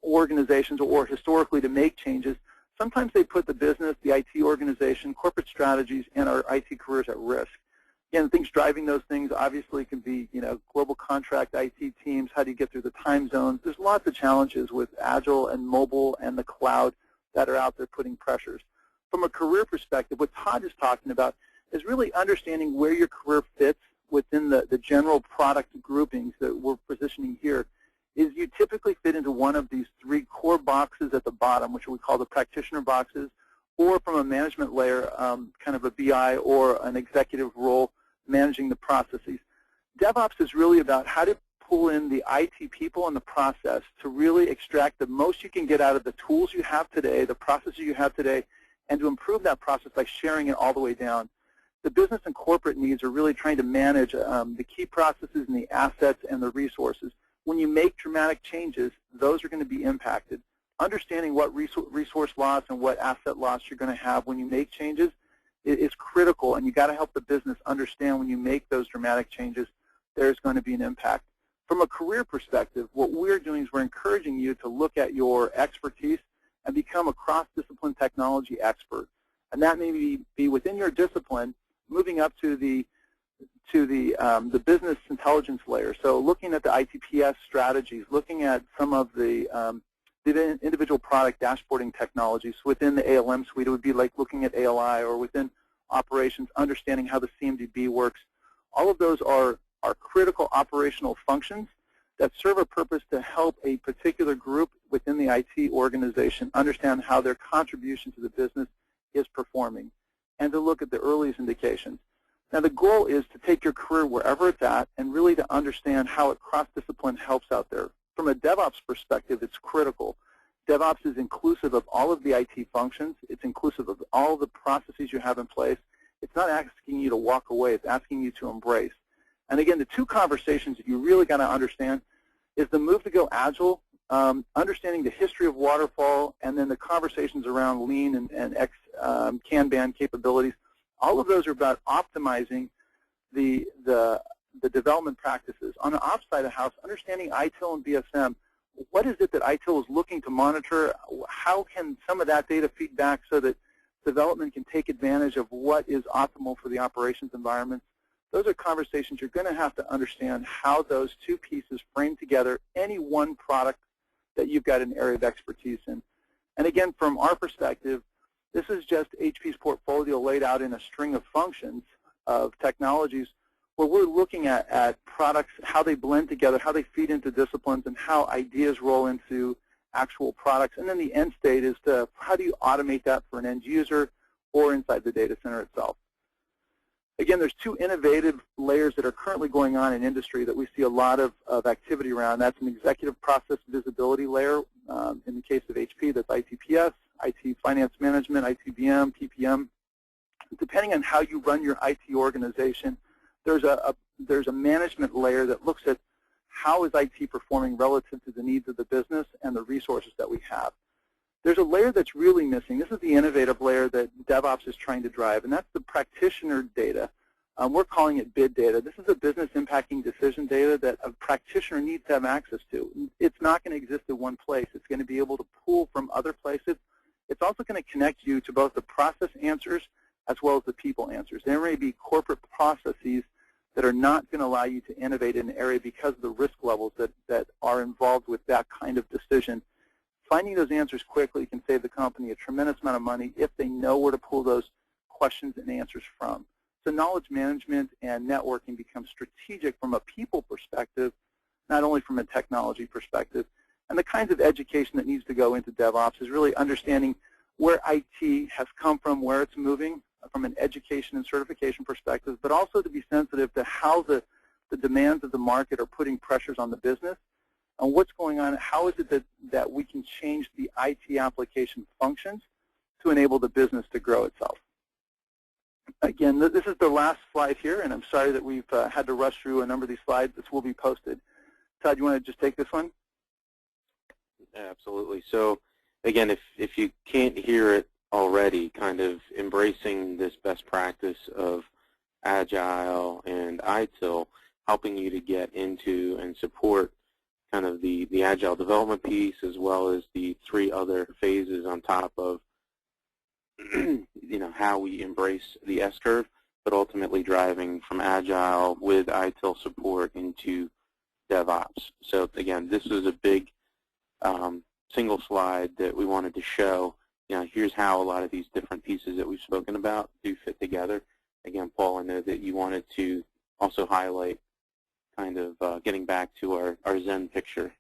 organizations or historically to make changes, sometimes they put the business, the IT organization, corporate strategies, and our IT careers at risk. Again, things driving those things obviously can be, global contract IT teams. How do you get through the time zones? There's lots of challenges with Agile and mobile and the cloud that are out there putting pressures. From a career perspective, what Todd is talking about is really understanding where your career fits within the general product groupings that we're positioning here. Is you typically fit into one of these three core boxes at the bottom, which we call the practitioner boxes, or from a management layer, kind of a BI or an executive role managing the processes. DevOps is really about how to pull in the IT people and the process to really extract the most you can get out of the tools you have today, the processes you have today, and to improve that process by sharing it all the way down. The business and corporate needs are really trying to manage the key processes and the assets and the resources. When you make dramatic changes, those are going to be impacted. Understanding what resource loss and what asset loss you're going to have when you make changes is critical, and you've got to help the business understand when you make those dramatic changes, there's going to be an impact. From a career perspective, what we're doing is we're encouraging you to look at your expertise and become a cross-discipline technology expert. And that may be within your discipline, moving up to the business intelligence layer. So looking at the ITPS strategies, looking at some of the individual product dashboarding technologies. Within the ALM suite, it would be like looking at ALI, or within operations, understanding how the CMDB works. All of those are critical operational functions that serve a purpose to help a particular group within the IT organization understand how their contribution to the business is performing, and to look at the earliest indications. Now, the goal is to take your career wherever it's at and really to understand how it cross-discipline helps out there. From a DevOps perspective, it's critical. DevOps is inclusive of all of the IT functions. It's inclusive of all the processes you have in place. It's not asking you to walk away. It's asking you to embrace. And again, the two conversations that you really got to understand is the move to go agile, understanding the history of waterfall, and then the conversations around lean and Kanban capabilities. All of those are about optimizing the development practices. On the ops side of the house, understanding ITIL and BSM, what is it that ITIL is looking to monitor? How can some of that data feed back so that development can take advantage of what is optimal for the operations environments? Those are conversations you're going to have to understand how those two pieces frame together any one product that you've got an area of expertise in. And again, from our perspective, this is just HP's portfolio laid out in a string of functions of technologies where we're looking at products, how they blend together, how they feed into disciplines, and how ideas roll into actual products. And then the end state is to how do you automate that for an end user or inside the data center itself. Again, there's two innovative layers that are currently going on in industry that we see a lot of activity around. That's an executive process visibility layer. In the case of HP, that's ITPS, IT finance management, ITBM, PPM. Depending on how you run your IT organization, there's a management layer that looks at how is IT performing relative to the needs of the business and the resources that we have. There's a layer that's really missing. This is the innovative layer that DevOps is trying to drive, and that's the practitioner data. We're calling it bid data. This is a business impacting decision data that a practitioner needs to have access to. It's not going to exist in one place. It's going to be able to pull from other places. It's also going to connect you to both the process answers as well as the people answers. There may be corporate processes that are not going to allow you to innovate in an area because of the risk levels that are involved with that kind of decision. Finding those answers quickly can save the company a tremendous amount of money if they know where to pull those questions and answers from. So knowledge management and networking becomes strategic from a people perspective, not only from a technology perspective. And the kinds of education that needs to go into DevOps is really understanding where IT has come from, where it's moving from an education and certification perspective, but also to be sensitive to how the demands of the market are putting pressures on the business. And what's going on, how is it that we can change the IT application functions to enable the business to grow itself? Again, this is the last slide here, and I'm sorry that we've had to rush through a number of these slides. This will be posted. Todd, you want to just take this one? Absolutely. So, again, if you can't hear it already, kind of embracing this best practice of Agile and ITIL, helping you to get into and support kind of the Agile development piece as well as the three other phases on top of how we embrace the S-curve, but ultimately driving from Agile with ITIL support into DevOps. So again, this is a big single slide that we wanted to show. Here's how a lot of these different pieces that we've spoken about do fit together. Again, Paul, I know that you wanted to also highlight kind of getting back to our Zen picture.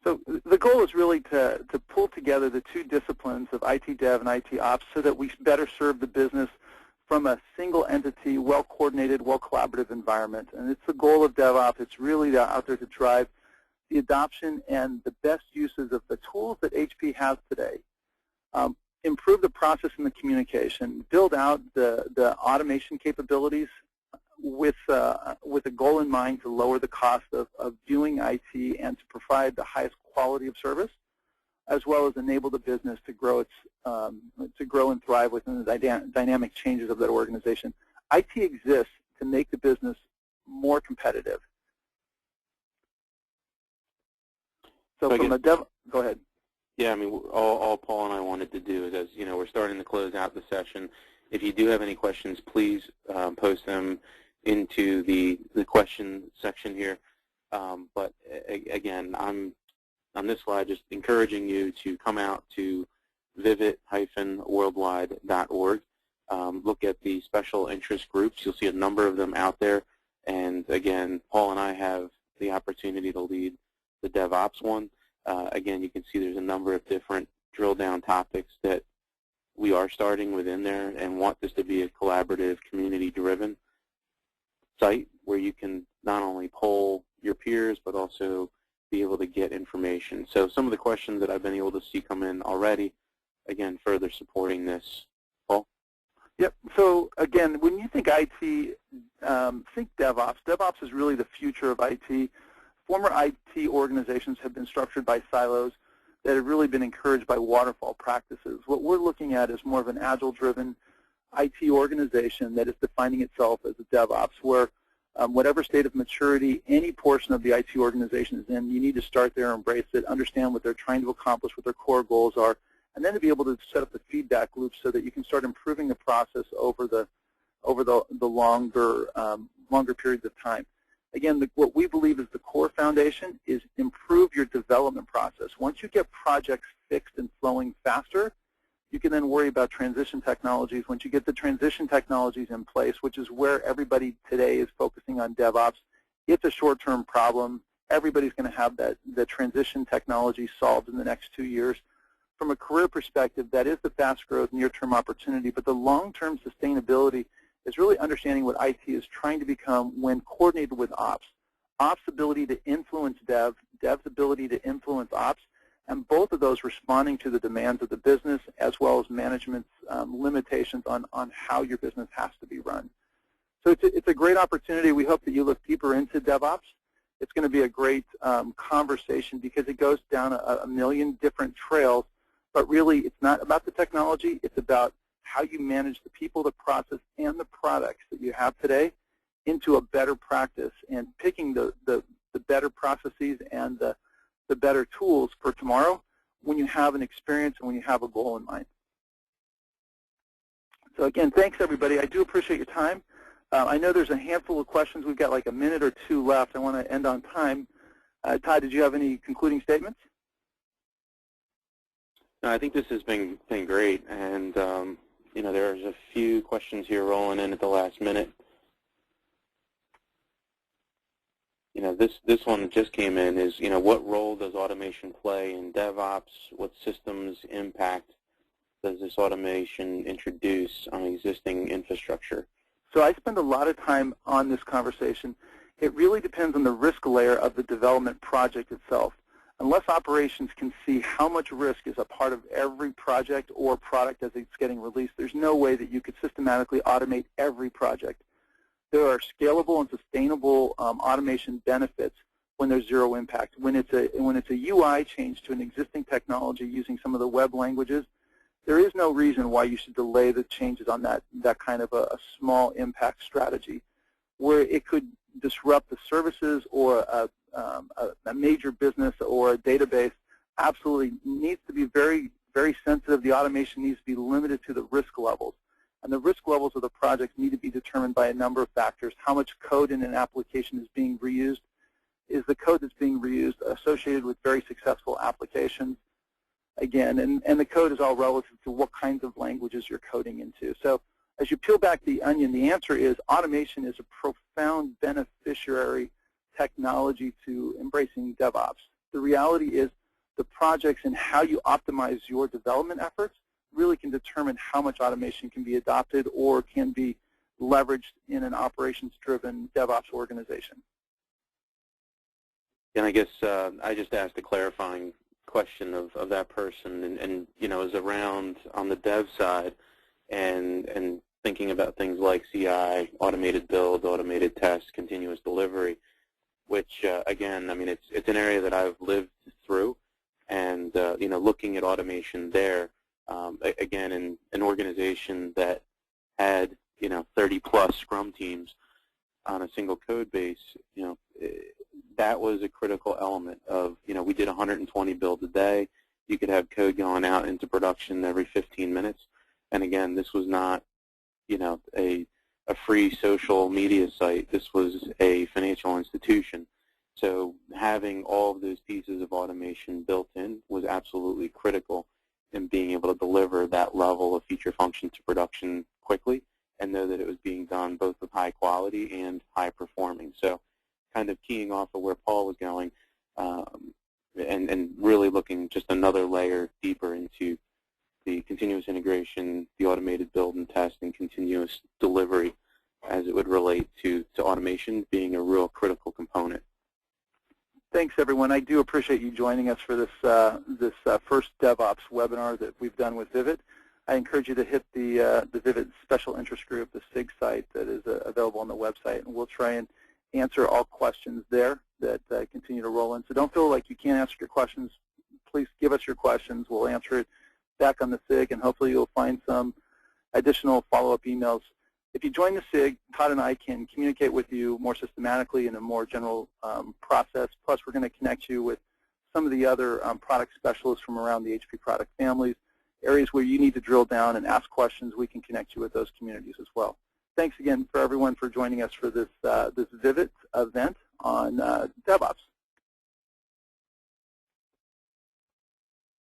So the goal is really to pull together the two disciplines of IT Dev and IT Ops so that we better serve the business from a single entity, well-coordinated, well-collaborative environment. And it's the goal of DevOps. It's really out there to drive the adoption and the best uses of the tools that HP has today. Improve the process and the communication. Build out the automation capabilities with a goal in mind to lower the cost of doing IT and to provide the highest quality of service, as well as enable the business to grow and thrive within the dynamic changes of that organization. IT exists to make the business more competitive. So from a go ahead. Yeah, I mean, all Paul and I wanted to do is, as we're starting to close out the session, if you do have any questions, please post them into the question section here. But again, I'm on this slide just encouraging you to come out to vivit-worldwide.org. Look at the special interest groups. You'll see a number of them out there. And again, Paul and I have the opportunity to lead the DevOps one. Again, you can see there's a number of different drill-down topics that we are starting within there and want this to be a collaborative, community-driven site where you can not only poll your peers but also be able to get information. So some of the questions that I've been able to see come in already, again, further supporting this. Paul? Yep. So again, when you think IT, think DevOps. DevOps is really the future of IT. Former IT organizations have been structured by silos that have really been encouraged by waterfall practices. What we're looking at is more of an agile-driven IT organization that is defining itself as a DevOps, where whatever state of maturity any portion of the IT organization is in, you need to start there, embrace it, understand what they're trying to accomplish, what their core goals are, and then to be able to set up the feedback loop so that you can start improving the process over the longer periods of time. Again, what we believe is the core foundation is improve your development process. Once you get projects fixed and flowing faster, you can then worry about transition technologies. Once you get the transition technologies in place, which is where everybody today is focusing on DevOps, it's a short-term problem. Everybody's going to have the transition technology solved in the next 2 years. From a career perspective, that is the fast growth, near-term opportunity, but the long-term sustainability is really understanding what IT is trying to become when coordinated with Ops. Ops' ability to influence Dev, Dev's ability to influence Ops, and both of those responding to the demands of the business as well as management's limitations on how your business has to be run. So it's a great opportunity. We hope that you look deeper into DevOps. It's going to be a great conversation because it goes down a million different trails, but really it's not about the technology. It's about how you manage the people, the process, and the products that you have today into a better practice, and picking the better processes and the better tools for tomorrow when you have an experience and when you have a goal in mind. So again, thanks everybody. I do appreciate your time. I know there's a handful of questions. We've got like a minute or two left. I want to end on time. Todd, did you have any concluding statements? No, I think this has been great, and you know, there's a few questions here rolling in at the last minute. You know, this one that just came in is, you know, what role does automation play in DevOps? What systems impact does this automation introduce on existing infrastructure? So I spend a lot of time on this conversation. It really depends on the risk layer of the development project itself. Unless operations can see how much risk is a part of every project or product as it's getting released, there's no way that you could systematically automate every project. There are scalable and sustainable automation benefits when there's zero impact. When it's a UI change to an existing technology using some of the web languages, there is no reason why you should delay the changes on that kind of a small impact strategy. Where it could disrupt the services or a major business or a database, absolutely needs to be very, very sensitive. The automation needs to be limited to the risk levels. And the risk levels of the project need to be determined by a number of factors. How much code in an application is being reused? Is the code that's being reused associated with very successful applications? Again, and the code is all relative to what kinds of languages you're coding into. So as you peel back the onion, the answer is automation is a profound beneficiary technology to embracing DevOps. The reality is the projects and how you optimize your development efforts really can determine how much automation can be adopted or can be leveraged in an operations-driven DevOps organization. And I guess I just asked a clarifying question of that person, and you know, is around on the dev side and thinking about things like CI, automated build, automated test, continuous delivery, which again, I mean, it's an area that I've lived through, and you know, looking at automation there, again, in an organization that had, you know, 30+ Scrum teams on a single code base, you know, that was a critical element of, you know, we did 120 builds a day. You could have code going out into production every 15 minutes. And again, this was not, you know, a free social media site. This was a financial institution. So having all of those pieces of automation built in was absolutely critical in being able to deliver that level of feature function to production quickly and know that it was being done both with high quality and high performing. So kind of keying off of where Paul was going, and really looking just another layer deeper into the continuous integration, the automated build and test, and continuous delivery as it would relate to automation being a real critical component. Thanks, everyone. I do appreciate you joining us for this first DevOps webinar that we've done with Vivid. I encourage you to hit the Vivid Special Interest Group, the SIG site that is available on the website, and we'll try and answer all questions there that continue to roll in. So don't feel like you can't answer your questions. Please give us your questions. We'll answer it back on the SIG, and hopefully you'll find some additional follow-up emails. If you join the SIG, Todd and I can communicate with you more systematically in a more general process. Plus, we're going to connect you with some of the other product specialists from around the HP product families. Areas where you need to drill down and ask questions, we can connect you with those communities as well. Thanks again for everyone for joining us for this Vivid event on DevOps.